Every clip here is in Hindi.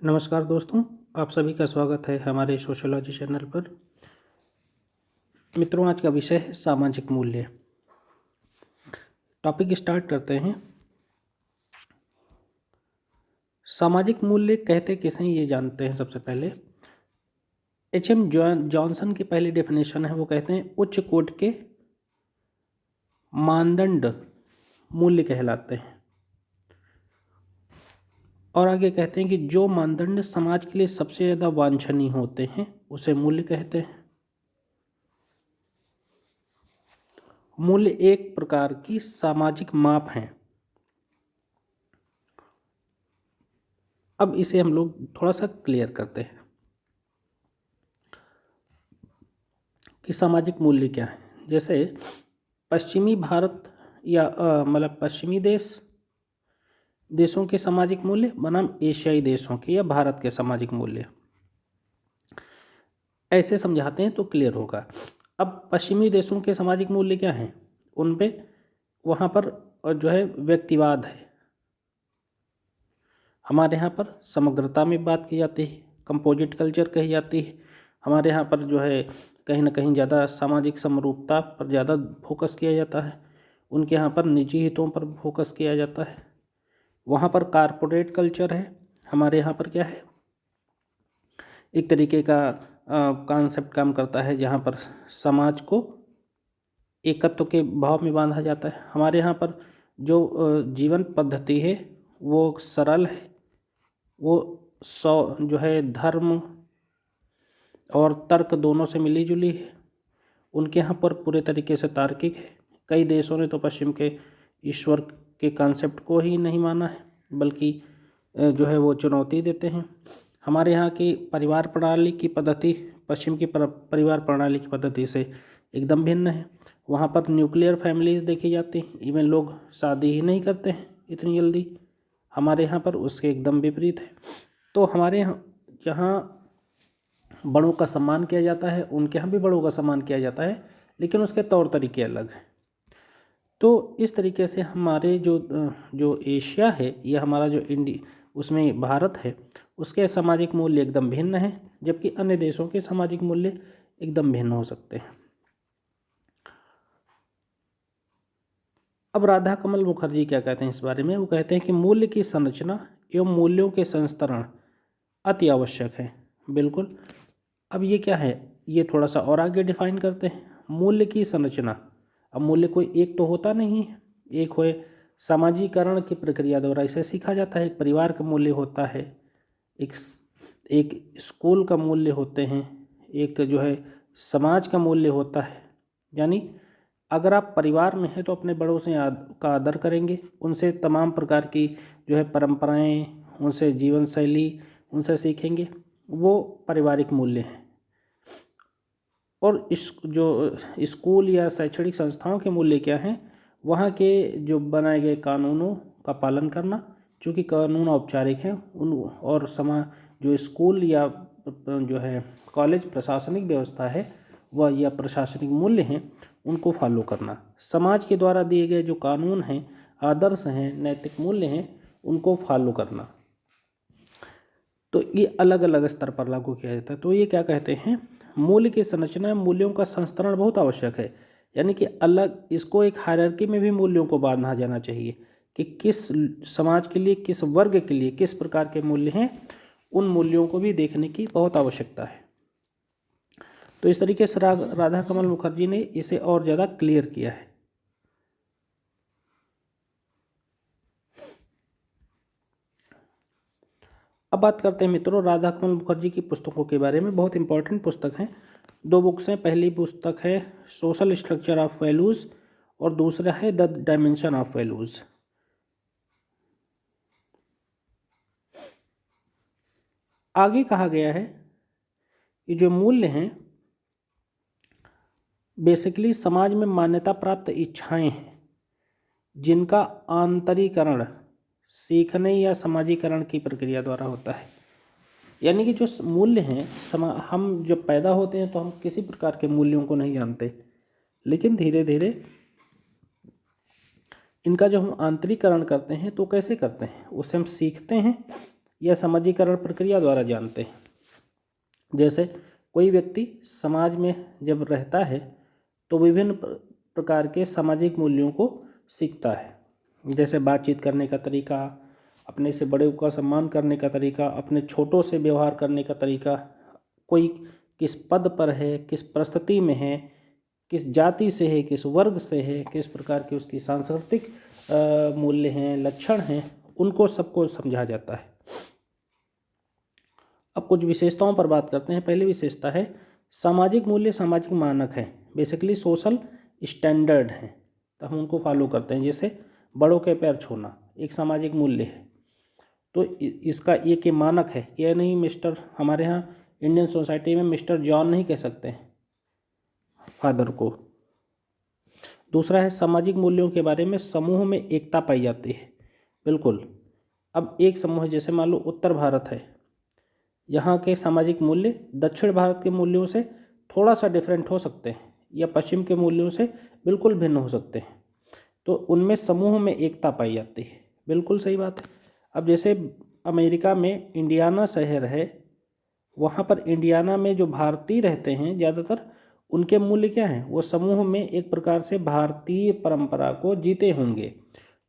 नमस्कार दोस्तों, आप सभी का स्वागत है हमारे सोशियोलॉजी चैनल पर। मित्रों, आज का विषय है सामाजिक मूल्य। टॉपिक स्टार्ट करते हैं। सामाजिक मूल्य कहते किसे हैं ये जानते हैं। सबसे पहले एच.एम. जॉनसन की पहली डेफिनेशन है, वो कहते हैं उच्च कोटि के मानदंड मूल्य कहलाते हैं। और आगे कहते हैं कि जो मानदंड समाज के लिए सबसे ज़्यादा वांछनीय होते हैं उसे मूल्य कहते हैं। मूल्य एक प्रकार की सामाजिक माप है। अब इसे हम लोग थोड़ा सा क्लियर करते हैं कि सामाजिक मूल्य क्या है। जैसे पश्चिमी भारत या मतलब पश्चिमी देशों के सामाजिक मूल्य बनाम एशियाई देशों के या भारत के सामाजिक मूल्य, ऐसे समझाते हैं तो क्लियर होगा। अब पश्चिमी देशों के सामाजिक मूल्य क्या हैं, उन पे वहाँ पर जो है व्यक्तिवाद है। हमारे यहाँ पर समग्रता में बात की जाती है, कंपोजिट कल्चर कही जाती है। हमारे यहाँ पर जो है कहीं ना कहीं ज़्यादा सामाजिक समरूपता पर ज़्यादा फोकस किया जाता है। उनके यहाँ पर निजी हितों पर फोकस किया जाता है। वहाँ पर कारपोरेट कल्चर है, हमारे यहाँ पर क्या है, एक तरीके का कॉन्सेप्ट काम करता है जहाँ पर समाज को एकत्व के भाव में बांधा जाता है। हमारे यहाँ पर जो जीवन पद्धति है वो सरल है, वो जो है धर्म और तर्क दोनों से मिली जुली है। उनके यहाँ पर पूरे तरीके से तार्किक है। कई देशों ने तो पश्चिम के ईश्वर के कॉन्सेप्ट को ही नहीं माना है, बल्कि जो है वो चुनौती देते हैं। हमारे यहाँ की परिवार प्रणाली की पद्धति पश्चिम की परिवार प्रणाली की पद्धति से एकदम भिन्न है। वहाँ पर न्यूक्लियर फैमिलीज देखी जाती हैं, इवन लोग शादी ही नहीं करते हैं इतनी जल्दी। हमारे यहाँ पर उसके एकदम विपरीत है। तो हमारे यहाँ जहाँ बड़ों का सम्मान किया जाता है, उनके यहाँ भी बड़ों का सम्मान किया जाता है, लेकिन उसके तौर तरीके अलग हैं। तो इस तरीके से हमारे जो एशिया है या हमारा जो उसमें भारत है, उसके सामाजिक मूल्य एकदम भिन्न है, जबकि अन्य देशों के सामाजिक मूल्य एकदम भिन्न हो सकते हैं। अब राधा कमल मुखर्जी क्या कहते हैं इस बारे में, वो कहते हैं कि मूल्य की संरचना एवं मूल्यों के संस्तरण अति आवश्यक है। बिल्कुल। अब ये क्या है, ये थोड़ा सा और आगे डिफाइन करते हैं। मूल्य की संरचना, अब मूल्य कोई एक तो होता नहीं है, एक होए सामाजिकरण की प्रक्रिया द्वारा इसे सीखा जाता है। एक परिवार का मूल्य होता है, एक स्कूल का मूल्य होते हैं, एक जो है समाज का मूल्य होता है। यानी अगर आप परिवार में हैं तो अपने बड़ों से का आदर करेंगे, उनसे तमाम प्रकार की जो है परंपराएं, उनसे जीवन शैली उनसे सीखेंगे, वो पारिवारिक मूल्य हैं। और इस जो स्कूल या शैक्षणिक संस्थाओं के मूल्य क्या हैं, वहाँ के जो बनाए गए कानूनों का पालन करना, चूँकि कानून औपचारिक हैं, उन और जो स्कूल या जो है कॉलेज प्रशासनिक व्यवस्था है वह या प्रशासनिक मूल्य हैं, उनको फॉलो करना। समाज के द्वारा दिए गए जो कानून हैं, आदर्श हैं, नैतिक मूल्य हैं, उनको फॉलो करना। तो ये अलग अलग स्तर पर लागू किया जाता है। तो ये क्या कहते हैं, मूल्य की संरचना मूल्यों का संस्तरण बहुत आवश्यक है। यानी कि अलग इसको एक हायरार्की में भी मूल्यों को बांधा जाना चाहिए कि किस समाज के लिए, किस वर्ग के लिए किस प्रकार के मूल्य हैं, उन मूल्यों को भी देखने की बहुत आवश्यकता है। तो इस तरीके से राधा कमल मुखर्जी ने इसे और ज़्यादा क्लियर किया है। अब बात करते हैं मित्रों राधा कमल मुखर्जी की पुस्तकों के बारे में। बहुत इंपॉर्टेंट पुस्तक हैं, 2 बुक्स हैं। पहली पुस्तक है सोशल स्ट्रक्चर ऑफ वैल्यूज़ और दूसरा है द डायमेंशन ऑफ वैल्यूज़। आगे कहा गया है कि जो मूल्य हैं बेसिकली समाज में मान्यता प्राप्त इच्छाएं हैं, जिनका आंतरीकरण सीखने या समाजीकरण की प्रक्रिया द्वारा होता है। यानी कि जो मूल्य हैं, हम जब पैदा होते हैं तो हम किसी प्रकार के मूल्यों को नहीं जानते, लेकिन धीरे धीरे इनका जो हम आंतरीकरण करते हैं तो कैसे करते हैं, उससे हम सीखते हैं या समाजीकरण प्रक्रिया द्वारा जानते हैं। जैसे कोई व्यक्ति समाज में जब रहता है तो विभिन्न प्रकार के सामाजिक मूल्यों को सीखता है, जैसे बातचीत करने का तरीका, अपने से बड़े का सम्मान करने का तरीका, अपने छोटों से व्यवहार करने का तरीका, कोई किस पद पर है, किस परिस्थिति में है, किस जाति से है, किस वर्ग से है, किस प्रकार की उसकी सांस्कृतिक मूल्य हैं, लक्षण हैं, उनको सबको समझा जाता है। अब कुछ विशेषताओं पर बात करते हैं। पहली विशेषता है सामाजिक मूल्य सामाजिक मानक हैं, बेसिकली सोशल स्टैंडर्ड हैं, तो हम उनको फॉलो करते हैं। जैसे बड़ों के पैर छूना एक सामाजिक मूल्य है, तो इसका एक मानक है कि यह नहीं मिस्टर, हमारे यहाँ इंडियन सोसाइटी में मिस्टर जॉन नहीं कह सकते हैं फादर को। दूसरा है सामाजिक मूल्यों के बारे में समूह में एकता पाई जाती है। बिल्कुल, अब एक समूह जैसे मान लो उत्तर भारत है, यहाँ के सामाजिक मूल्य दक्षिण भारत के मूल्यों से थोड़ा सा डिफरेंट हो सकते हैं या पश्चिम के मूल्यों से बिल्कुल भिन्न हो सकते हैं, तो उनमें समूह में एकता पाई जाती है। बिल्कुल सही बात है। अब जैसे अमेरिका में इंडियाना शहर है, वहाँ पर इंडियाना में जो भारतीय रहते हैं ज़्यादातर, उनके मूल्य क्या हैं, वो समूह में एक प्रकार से भारतीय परंपरा को जीते होंगे,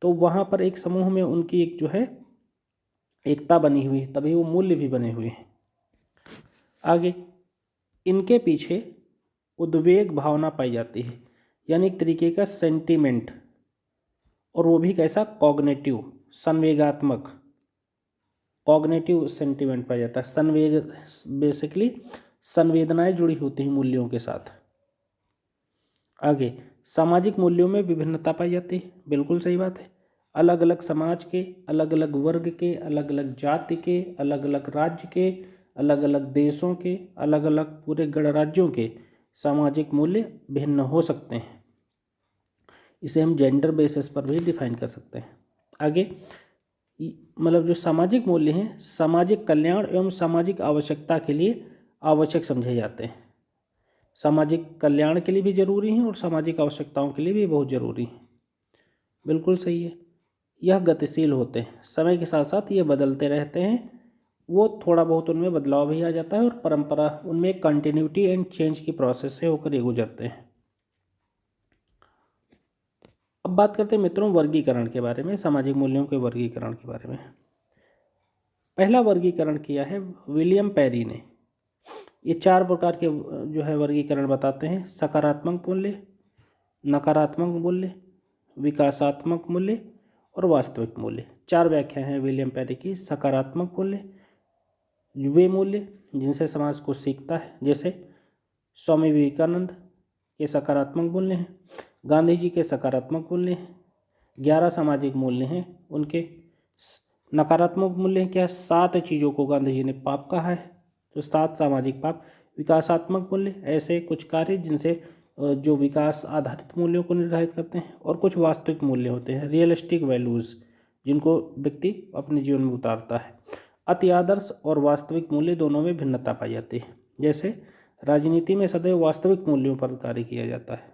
तो वहाँ पर एक समूह में उनकी एक जो है एकता बनी हुई है, तभी वो मूल्य भी बने हुए हैं। आगे, इनके पीछे उद्वेग भावना पाई जाती है, यानी एक तरीके का सेंटीमेंट, और वो भी कैसा, कॉग्निटिव, संवेगात्मक, कॉग्निटिव सेंटीमेंट पाया जाता है। संवेग बेसिकली संवेदनाएं जुड़ी होती हैं मूल्यों के साथ। आगे, सामाजिक मूल्यों में विभिन्नता पाई जाती है। बिल्कुल सही बात है। अलग अलग समाज के, अलग अलग वर्ग के, अलग अलग जाति के, अलग अलग राज्य के, अलग अलग देशों के, अलग अलग पूरे गणराज्यों के सामाजिक मूल्य भिन्न हो सकते हैं। इसे हम जेंडर बेसिस पर भी डिफाइन कर सकते हैं। आगे, मतलब जो सामाजिक मूल्य हैं सामाजिक कल्याण एवं सामाजिक आवश्यकता के लिए आवश्यक समझे जाते हैं। सामाजिक कल्याण के लिए भी जरूरी हैं और सामाजिक आवश्यकताओं के लिए भी बहुत ज़रूरी हैं। बिल्कुल सही है। यह गतिशील होते हैं, समय के साथ साथ ये बदलते रहते हैं, वो थोड़ा बहुत उनमें बदलाव भी आ जाता है और परंपरा उनमें कंटिन्यूटी एंड चेंज की प्रोसेस से होकर ये गुजरते हैं। अब बात करते हैं मित्रों वर्गीकरण के बारे में, सामाजिक मूल्यों के वर्गीकरण के बारे में। पहला वर्गीकरण किया है विलियम पेरी ने। ये 4 प्रकार के जो है वर्गीकरण बताते हैं: सकारात्मक मूल्य, नकारात्मक मूल्य, विकासात्मक मूल्य और वास्तविक मूल्य। 4 व्याख्या हैं विलियम पेरी की। सकारात्मक मूल्य वे मूल्य जिनसे समाज को सीखता है, जैसे स्वामी विवेकानंद के सकारात्मक मूल्य हैं, गांधी जी के सकारात्मक मूल्य हैं, 11 सामाजिक मूल्य हैं उनके। नकारात्मक मूल्य क्या है, 7 चीज़ों को गांधी जी ने पाप कहा है, तो 7 सामाजिक पाप। विकासात्मक मूल्य ऐसे कुछ कार्य जिनसे जो विकास आधारित मूल्यों को निर्धारित करते हैं, और कुछ वास्तविक मूल्य होते हैं, रियलिस्टिक वैल्यूज़, जिनको व्यक्ति अपने जीवन में उतारता है। अति आदर्श और वास्तविक मूल्य दोनों में भिन्नता पाई जाती है। जैसे राजनीति में सदैव वास्तविक मूल्यों पर कार्य किया जाता है।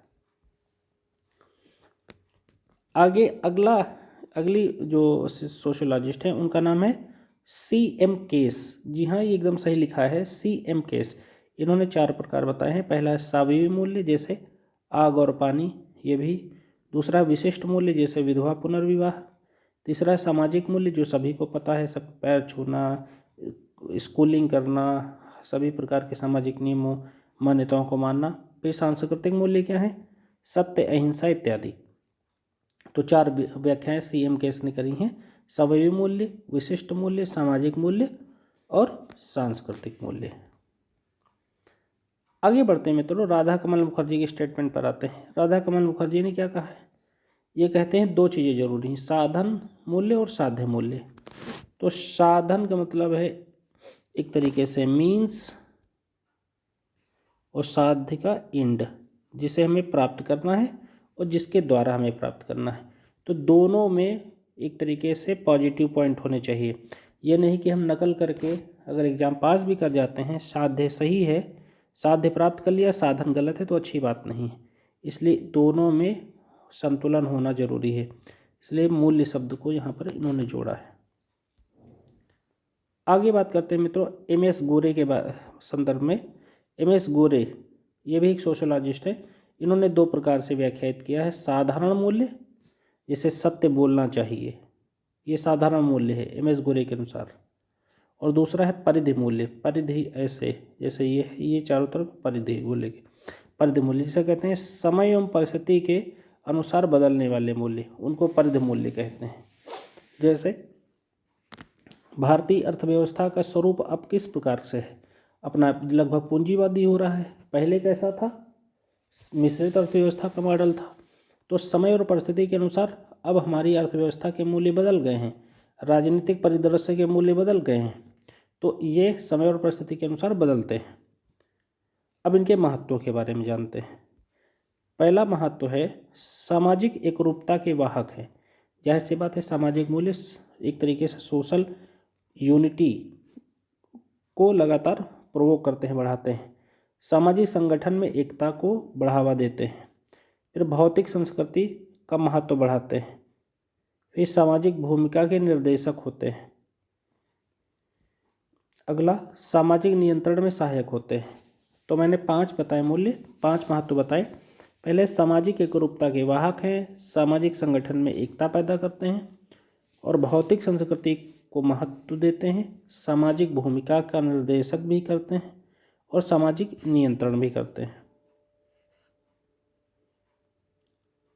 आगे अगली जो सोशोलॉजिस्ट हैं उनका नाम है C.M. केस। जी हाँ, ये एकदम सही लिखा है, C.M. केस। इन्होंने 4 प्रकार बताए हैं। पहला है सावयवी मूल्य, जैसे आग और पानी, ये भी। दूसरा विशिष्ट मूल्य, जैसे विधवा पुनर्विवाह। तीसरा है सामाजिक मूल्य, जो सभी को पता है, सब पैर छूना, स्कूलिंग करना, सभी प्रकार के सामाजिक नियमों मान्यताओं को मानना। फिर सांस्कृतिक मूल्य क्या है, सत्य, अहिंसा इत्यादि। तो 4 व्याख्याएं C.M. केस ने करी हैं: सावयवी मूल्य, विशिष्ट मूल्य, सामाजिक मूल्य और सांस्कृतिक मूल्य। आगे बढ़ते हैं मित्रों, राधा कमल मुखर्जी के स्टेटमेंट पर आते हैं। राधा कमल मुखर्जी ने क्या कहा है, ये कहते हैं 2 चीज़ें जरूरी हैं, साधन मूल्य और साध्य मूल्य। तो साधन का मतलब है एक तरीके से मीन्स, और साध्य का एंड, जिसे हमें प्राप्त करना है और जिसके द्वारा हमें प्राप्त करना है। तो दोनों में एक तरीके से पॉजिटिव पॉइंट होने चाहिए। ये नहीं कि हम नकल करके अगर एग्ज़ाम पास भी कर जाते हैं, साध्य सही है, साध्य प्राप्त कर लिया, साधन गलत है, तो अच्छी बात नहीं है। इसलिए दोनों में संतुलन होना जरूरी है, इसलिए मूल्य शब्द को यहाँ पर इन्होंने जोड़ा है। आगे बात करते हैं मित्रों एम.एस. गोरे के संदर्भ में। एम.एस. गोरे ये भी एक सोशोलॉजिस्ट है। इन्होंने दो प्रकार से व्याख्यायित किया है। साधारण मूल्य, जैसे सत्य बोलना चाहिए, ये साधारण मूल्य है एम.एस. गोरे के अनुसार। और दूसरा है परिधि मूल्य। परिधि ऐसे जैसे ये चारों तरफ परिधि मूल्य के परिधि मूल्य जिसे कहते हैं समय एवं परिस्थिति के अनुसार बदलने वाले मूल्य, उनको परिधि मूल्य कहते हैं। जैसे भारतीय अर्थव्यवस्था का स्वरूप अब किस प्रकार से है? अपना लगभग पूंजीवादी हो रहा है। पहले कैसा था? मिश्रित अर्थव्यवस्था का मॉडल था। तो समय और परिस्थिति के अनुसार अब हमारी अर्थव्यवस्था के मूल्य बदल गए हैं, राजनीतिक परिदृश्य के मूल्य बदल गए हैं। तो ये समय और परिस्थिति के अनुसार बदलते हैं। अब इनके महत्व के बारे में जानते हैं। पहला महत्व है सामाजिक एकरूपता के वाहक है। जाहिर सी बात है, सामाजिक मूल्य एक तरीके से सोशल यूनिटी को लगातार प्रोवोक करते हैं, बढ़ाते हैं। सामाजिक संगठन में एकता को बढ़ावा देते हैं। फिर भौतिक संस्कृति का महत्व बढ़ाते हैं। फिर सामाजिक भूमिका के निर्देशक होते हैं। अगला सामाजिक नियंत्रण में सहायक होते हैं। तो मैंने 5 बताए मूल्य, 5 महत्व बताए। पहले सामाजिक एकरूपता के वाहक हैं, सामाजिक संगठन में एकता पैदा करते हैं और भौतिक संस्कृति को महत्व देते हैं, सामाजिक भूमिका का निर्देशक भी करते हैं और सामाजिक नियंत्रण भी करते हैं।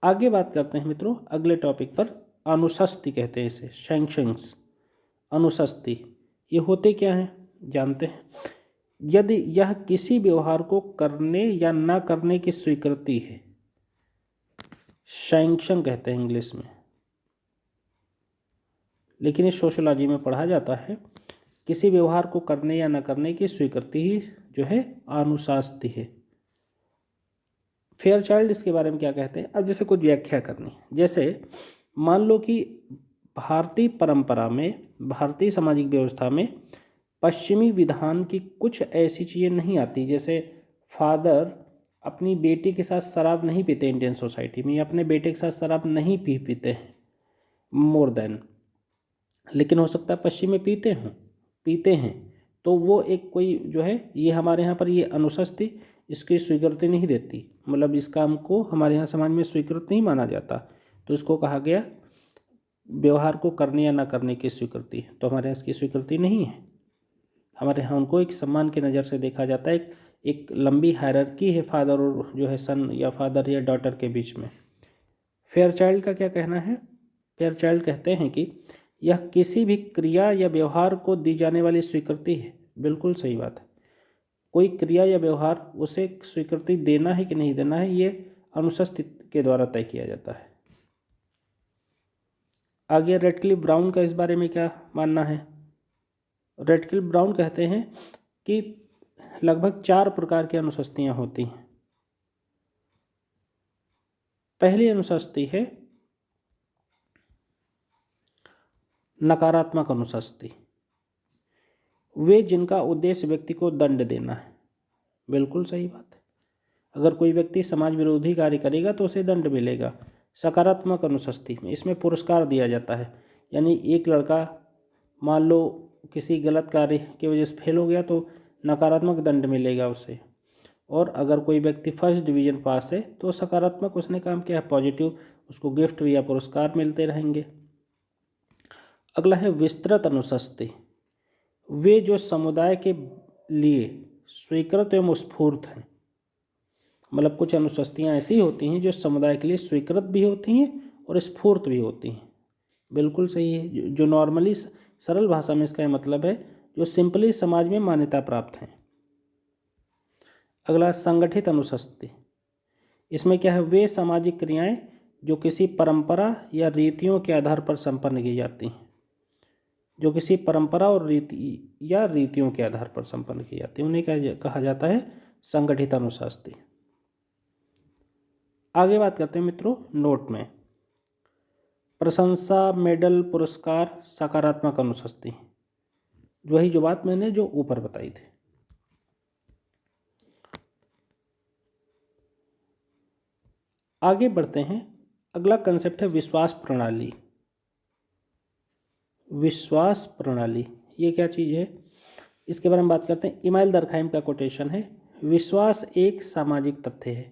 आगे बात करते हैं मित्रों अगले टॉपिक पर। अनुशस्ति कहते हैं इसे, सैंक्शंस। अनुशस्ति ये होते क्या हैं जानते हैं। यदि यह किसी व्यवहार को करने या ना करने की स्वीकृति है, सैंक्शन कहते हैं इंग्लिश में, लेकिन ये सोशियोलॉजी में पढ़ा जाता है। किसी व्यवहार को करने या न करने की स्वीकृति ही जो है अनुशास्ति है। फेयरचाइल्ड इसके बारे में क्या कहते हैं? अब जैसे कुछ व्याख्या करनी है, जैसे मान लो कि भारतीय परंपरा में, भारतीय सामाजिक व्यवस्था में पश्चिमी विधान की कुछ ऐसी चीज़ें नहीं आती। जैसे फादर अपनी बेटी के साथ शराब नहीं पीते इंडियन सोसाइटी में, या अपने बेटे के साथ शराब नहीं पीते हैं मोर देन, लेकिन हो सकता है पश्चिम में पीते हैं। तो वो एक कोई जो है, ये हमारे यहाँ पर ये अनुशस्ति इसकी स्वीकृति नहीं देती, मतलब इस काम को हमारे यहाँ समाज में स्वीकृत नहीं माना जाता। तो इसको कहा गया व्यवहार को करने या ना करने की स्वीकृति। तो हमारे यहाँ इसकी स्वीकृति नहीं है। हमारे यहाँ उनको एक सम्मान की नज़र से देखा जाता है। एक लंबी हायरार्की है फादर और जो है सन या फादर या डॉटर के बीच में। फेयरचाइल्ड का क्या कहना है? फेयरचाइल्ड कहते हैं कि यह किसी भी क्रिया या व्यवहार को दी जाने वाली स्वीकृति है। बिल्कुल सही बात है। कोई क्रिया या व्यवहार, उसे स्वीकृति देना है कि नहीं देना है, ये अनुशस्ति के द्वारा तय किया जाता है। आगे रेडक्लिफ ब्राउन का इस बारे में क्या मानना है? रेडक्लिफ ब्राउन कहते हैं कि लगभग 4 प्रकार की अनुशस्तियाँ होती हैं। पहली अनुशस्ति है नकारात्मक अनुशस्ति, वे जिनका उद्देश्य व्यक्ति को दंड देना है। बिल्कुल सही बात है। अगर कोई व्यक्ति समाज विरोधी कार्य करेगा तो उसे दंड मिलेगा। सकारात्मक अनुशस्ति में इसमें पुरस्कार दिया जाता है, यानी एक लड़का मान लो किसी गलत कार्य की वजह से फेल हो गया तो नकारात्मक दंड मिलेगा उसे। और अगर कोई व्यक्ति फर्स्ट डिवीज़न पास है तो सकारात्मक उसने काम किया है, पॉजिटिव, उसको गिफ्ट या पुरस्कार मिलते रहेंगे। अगला है विस्तृत अनुशस्ति, वे जो समुदाय के लिए स्वीकृत एवं स्फूर्त हैं। मतलब कुछ अनुशस्तियाँ ऐसी होती हैं जो समुदाय के लिए स्वीकृत भी होती हैं और स्फूर्त भी होती हैं। बिल्कुल सही है। जो नॉर्मली सरल भाषा में इसका मतलब है जो सिंपली समाज में मान्यता प्राप्त हैं। अगला संगठित अनुशस्ति, इसमें क्या है? वे सामाजिक क्रियाएं जो किसी परंपरा या रीतियों के आधार पर संपन्न की जाती हैं। जो किसी परंपरा और रीतियों के आधार पर संपन्न की जाती है, उन्हें क्या कहा जाता है? संगठित अनुशस्ति। आगे बात करते हैं मित्रों नोट में। प्रशंसा, मेडल, पुरस्कार सकारात्मक अनुशस्ति, वही जो बात मैंने जो ऊपर बताई थी। आगे बढ़ते हैं। अगला कंसेप्ट है विश्वास प्रणाली। विश्वास प्रणाली ये क्या चीज़ है, इसके बारे में बात करते हैं। इमाइल दरखाइम का कोटेशन है, विश्वास एक सामाजिक तथ्य है।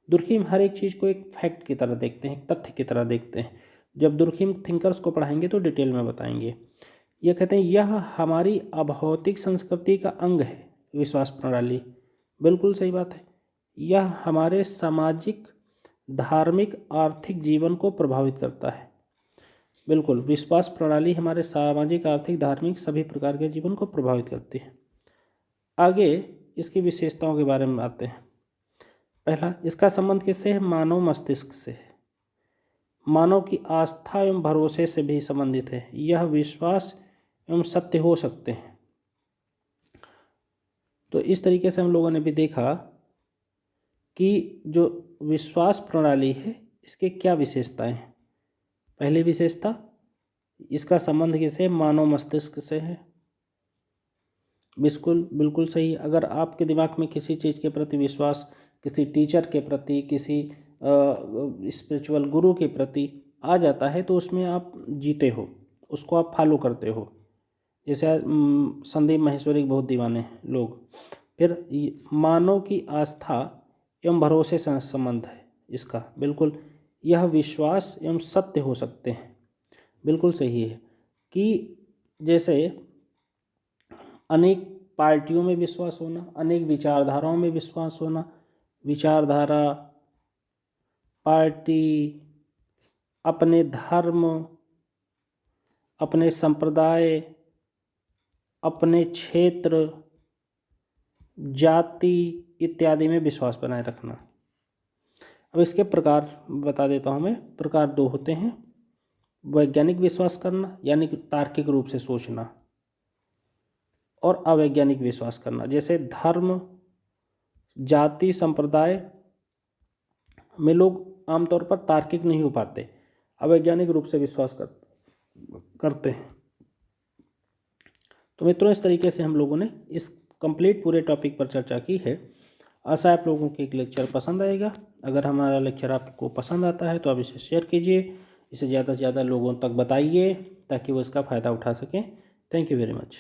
दुर्खिम हर एक चीज़ को एक फैक्ट की तरह देखते हैं, एक तथ्य की तरह देखते हैं। जब दुर्खिम थिंकर्स को पढ़ाएंगे तो डिटेल में बताएंगे। ये कहते हैं यह हमारी अभौतिक संस्कृति का अंग है। विश्वास प्रणाली, बिल्कुल सही बात है। यह हमारे सामाजिक, धार्मिक, आर्थिक जीवन को प्रभावित करता है। बिल्कुल, विश्वास प्रणाली हमारे सामाजिक, आर्थिक, धार्मिक सभी प्रकार के जीवन को प्रभावित करती है। आगे इसकी विशेषताओं के बारे में आते हैं। पहला, इसका संबंध किससे है? मानव मस्तिष्क से है। मानव की आस्था एवं भरोसे से भी संबंधित है। यह विश्वास एवं सत्य हो सकते हैं। तो इस तरीके से हम लोगों ने भी देखा कि जो विश्वास प्रणाली है इसके क्या विशेषताएं हैं। पहली विशेषता, इसका संबंध किससे? मानव मस्तिष्क से है। बिल्कुल सही। अगर आपके दिमाग में किसी चीज़ के प्रति विश्वास, किसी टीचर के प्रति, किसी स्पिरिचुअल गुरु के प्रति आ जाता है तो उसमें आप जीते हो, उसको आप फॉलो करते हो। जैसे संदीप माहेश्वरी के बहुत दीवाने हैं लोग। फिर मानव की आस्था एवं भरोसे से संबंध है इसका। बिल्कुल, यह विश्वास एवं सत्य हो सकते हैं। बिल्कुल सही है कि जैसे अनेक पार्टियों में विश्वास होना, अनेक विचारधाराओं में विश्वास होना, विचारधारा, पार्टी, अपने धर्म, अपने संप्रदाय, अपने क्षेत्र, जाति इत्यादि में विश्वास बनाए रखना। अब इसके प्रकार बता देता हूँ मैं। प्रकार 2 होते हैं। वैज्ञानिक विश्वास करना यानी कि तार्किक रूप से सोचना, और अवैज्ञानिक विश्वास करना। जैसे धर्म, जाति, संप्रदाय में लोग आमतौर पर तार्किक नहीं हो पाते, अवैज्ञानिक रूप से विश्वास करते हैं। तो मित्रों, इस तरीके से हम लोगों ने इस कंप्लीट पूरे टॉपिक पर चर्चा की है। आशा है आप लोगों को एक लेक्चर पसंद आएगा। अगर हमारा लेक्चर आपको पसंद आता है तो आप इसे शेयर कीजिए, इसे ज़्यादा से ज़्यादा लोगों तक बताइए ताकि वो इसका फ़ायदा उठा सकें। Thank you very much.